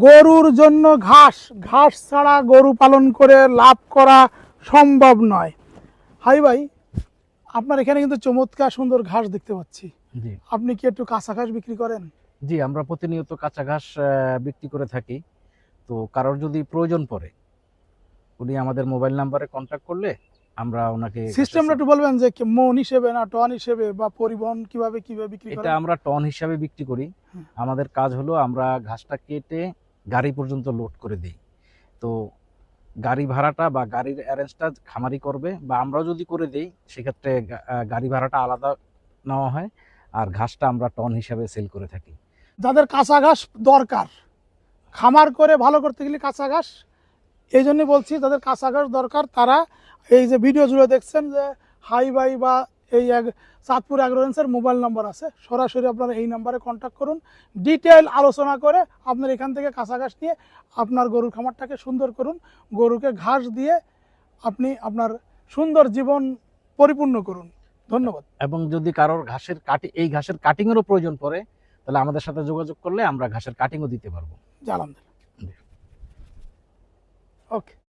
গরুর জন্য ঘাস, ঘাস ছাড়া গরু পালন করে লাভ করা সম্ভব নয়। হাই ভাই, আপনার এখানে কিন্তু চমৎকার সুন্দর ঘাস দেখতে পাচ্ছি। জি আপনি কি একটু কাঁচা ঘাস বিক্রি করেন? জি, আমরা প্রতিনিয়ত কাঁচা ঘাস বিক্রি করে থাকি। তো কারোর যদি প্রয়োজন পড়ে, উনি আমাদের মোবাইল নাম্বারে কন্ট্যাক্ট করলে আমরা ওনাকে সিস্টেমটা একটু বলবেন যে মন হিসেবে না টন হিসেবে, বা পরিবহন কিভাবে কিভাবে বিক্রি এটা করেন? আমরা টন হিসাবে বিক্রি করি। হুম। আমাদের কাজ হলো আমরা ঘাসটা কেটে গাড়ি পর্যন্ত লোড করে দিই। তো গাড়ি ভাড়াটা বা গাড়ির অ্যারেঞ্জটা খামারি করবে, বা আমরাও যদি করে দিই সেক্ষেত্রে গাড়ি ভাড়াটা আলাদা নেওয়া হয়, আর ঘাসটা আমরা টন হিসাবে সেল করে থাকি। যাদের কাঁচা ঘাস দরকার, খামার করে ভালো করতে গেলে কাঁচা ঘাস, এই জন্যই বলছি যাদের কাঁচা ঘাস দরকার তারা এই যে ভিডিও জুড়ে দেখছেন যে হাই ভাই বা এই চাঁদপুর অ্যাগ্রোরেন্সের মোবাইল নাম্বার আছে, সরাসরি আপনারা এই নাম্বারে কন্ট্যাক্ট করুন। ডিটেল আলোচনা করে আপনার এখান থেকে কাঁচা ঘাস নিয়ে আপনার গরুর খামারটাকে সুন্দর করুন। গরুকে ঘাস দিয়ে আপনি আপনার সুন্দর জীবন পরিপূর্ণ করুন। ধন্যবাদ। এবং যদি কারোর এই ঘাসের কাটিংয়েরও প্রয়োজন পড়ে, তাহলে আমাদের সাথে যোগাযোগ করলে আমরা ঘাসের কাটিংও দিতে পারবো। জি, আলহামদুলিল্লাহ। ওকে।